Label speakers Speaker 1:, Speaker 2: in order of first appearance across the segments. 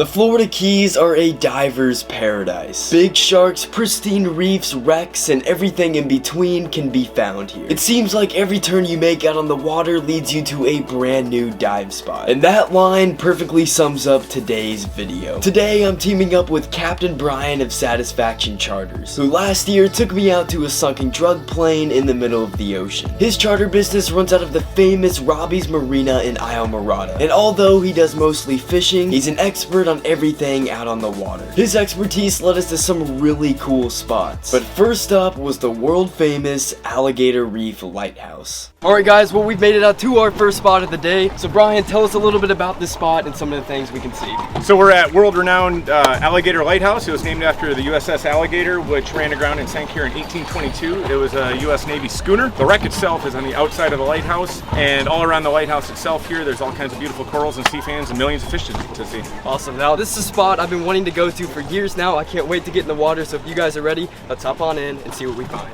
Speaker 1: The Florida Keys are a diver's paradise. Big sharks, pristine reefs, wrecks, and everything in between can be found here. It seems like every turn you make out on the water leads you to a brand new dive spot. And that line perfectly sums up today's video. Today I'm teaming up with Captain Brian of Satisfaction Charters, who last year took me out to a sunken drug plane in the middle of the ocean. His charter business runs out of the famous Robbie's Marina in Islamorada, and although he does mostly fishing, he's an expert on everything out on the water. His expertise led us to some really cool spots, but first up was the world famous Alligator Reef Lighthouse. Alright guys, well we've made it out to our first spot of the day. So Brian, tell us a little bit about this spot and some of the things we can see.
Speaker 2: So we're at world-renowned Alligator Lighthouse. It was named after the USS Alligator, which ran aground and sank here in 1822. It was a US Navy schooner. The wreck itself is on the outside of the lighthouse, and all around the lighthouse itself here, there's all kinds of beautiful corals and sea fans and millions of fish to see.
Speaker 1: Awesome. Now this is a spot I've been wanting to go to for years now. I can't wait to get in the water, so if you guys are ready, let's hop on in and see what we find.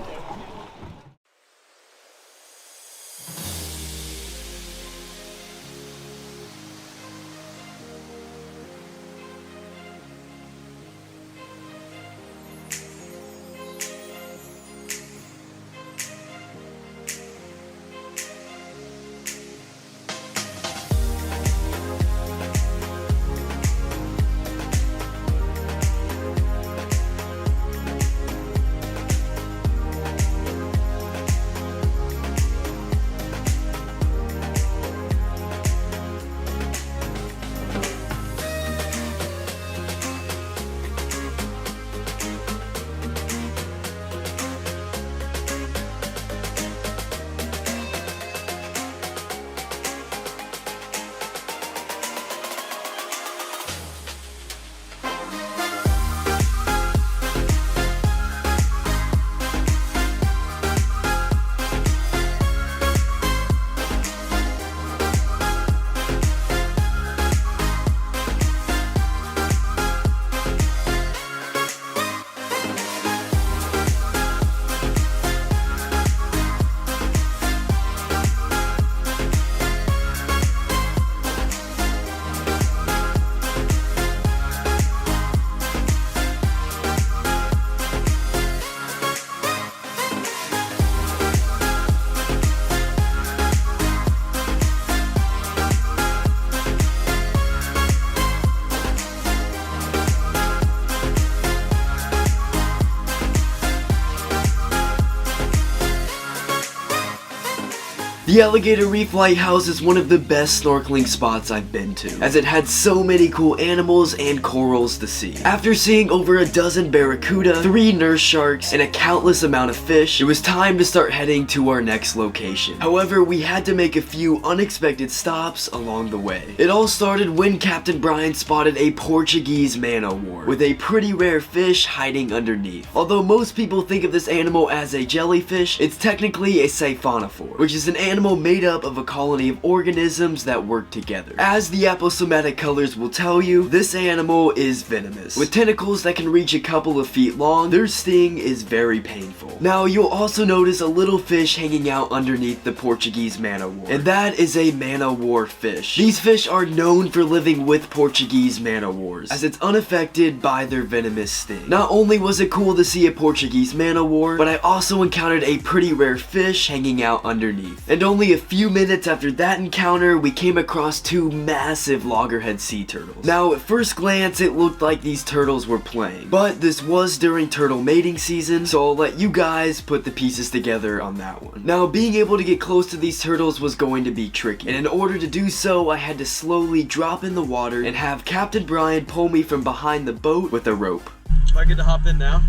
Speaker 1: The Alligator Reef Lighthouse is one of the best snorkeling spots I've been to, as it had so many cool animals and corals to see. After seeing over a dozen barracuda, 3 nurse sharks, and a countless amount of fish, it was time to start heading to our next location. However, we had to make a few unexpected stops along the way. It all started when Captain Brian spotted a Portuguese man-o-war, with a pretty rare fish hiding underneath. Although most people think of this animal as a jellyfish, it's technically a siphonophore, which is an animal made up of a colony of organisms that work together. As the aposematic colors will tell you, this animal is venomous. With tentacles that can reach a couple of feet long, their sting is very painful. Now, you'll also notice a little fish hanging out underneath the Portuguese man-o-war, and that is a man-o-war fish. These fish are known for living with Portuguese man-o-wars, as it's unaffected by their venomous sting. Not only was it cool to see a Portuguese man-o-war, but I also encountered a pretty rare fish hanging out underneath. And only a few minutes after that encounter, we came across 2 massive loggerhead sea turtles. Now, at first glance, it looked like these turtles were playing, but this was during turtle mating season, so I'll let you guys put the pieces together on that one. Now, being able to get close to these turtles was going to be tricky, and in order to do so, I had to slowly drop in the water and have Captain Brian pull me from behind the boat with a rope.
Speaker 3: Do I get to hop in now?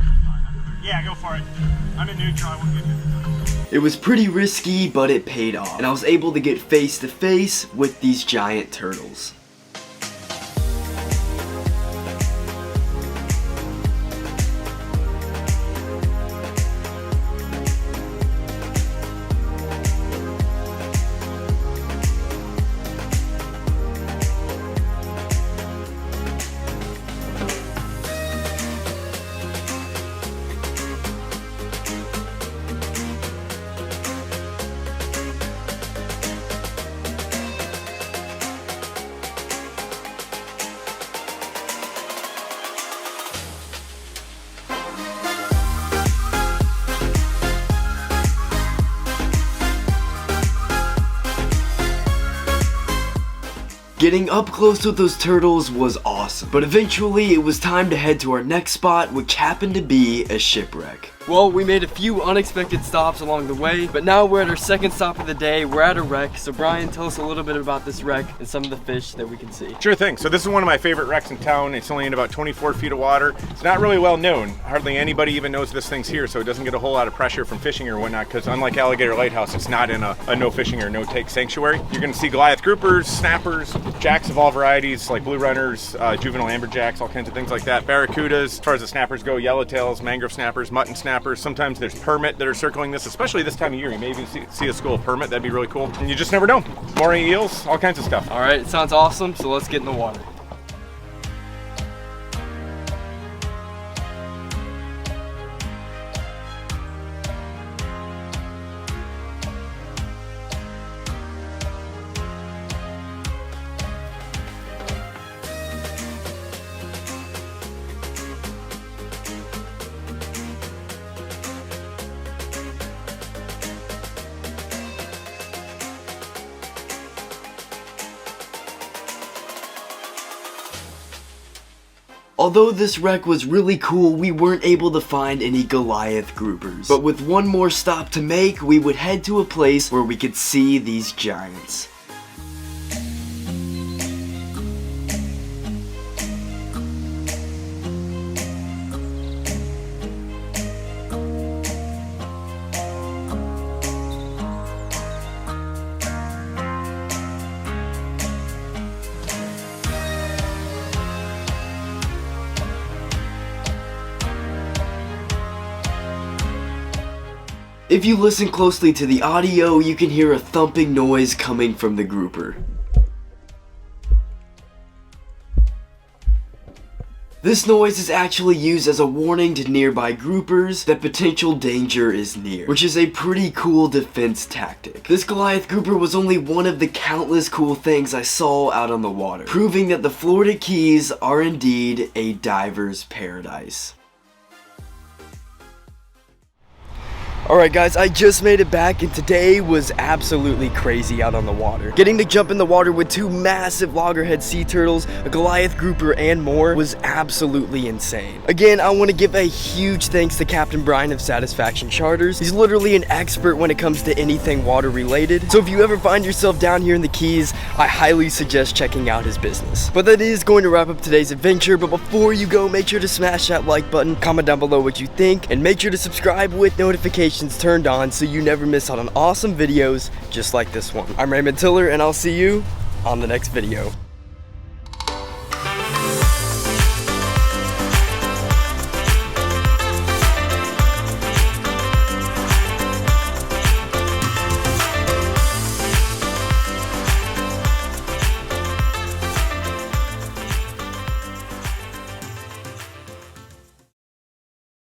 Speaker 2: Yeah, go for it. I'm in neutral. I won't get it.
Speaker 1: It was pretty risky, but it paid off, and I was able to get face to face with these giant turtles. Getting up close with those turtles was awesome, but eventually it was time to head to our next spot, which happened to be a shipwreck.
Speaker 3: Well, we made a few unexpected stops along the way, but now we're at our second stop of the day. We're at a wreck. So Brian, tell us a little bit about this wreck and some of the fish that we can see.
Speaker 2: Sure thing. So this is one of my favorite wrecks in town. It's only in about 24 feet of water. It's not really well known. Hardly anybody even knows this thing's here, so it doesn't get a whole lot of pressure from fishing or whatnot, because unlike Alligator Lighthouse, it's not in a no fishing or no take sanctuary. You're gonna see Goliath Groupers, snappers, jacks of all varieties, like blue runners, juvenile amberjacks, all kinds of things like that. Barracudas, as far as the snappers go, yellowtails, mangrove snappers, mutton snappers. Sometimes there's permit that are circling this, especially this time of year. You may even see a school of permit. That'd be really cool. And you just never know. Mooring eels, all kinds of stuff.
Speaker 3: All right, it sounds awesome. So let's get in the water.
Speaker 1: Although this wreck was really cool, we weren't able to find any Goliath groupers. But with one more stop to make, we would head to a place where we could see these giants. If you listen closely to the audio, you can hear a thumping noise coming from the grouper. This noise is actually used as a warning to nearby groupers that potential danger is near, which is a pretty cool defense tactic. This Goliath grouper was only one of the countless cool things I saw out on the water, proving that the Florida Keys are indeed a diver's paradise.
Speaker 3: Alright guys, I just made it back and today was absolutely crazy out on the water. Getting to jump in the water with two massive loggerhead sea turtles, a Goliath grouper and more was absolutely insane. Again, I want to give a huge thanks to Captain Brian of Satisfaction Charters. He's literally an expert when it comes to anything water related. So if you ever find yourself down here in the Keys, I highly suggest checking out his business. But that is going to wrap up today's adventure, but before you go, make sure to smash that like button, comment down below what you think, and make sure to subscribe with notifications turned on so you never miss out on awesome videos just like this one. I'm Raymond Tiller and I'll see you on the next video.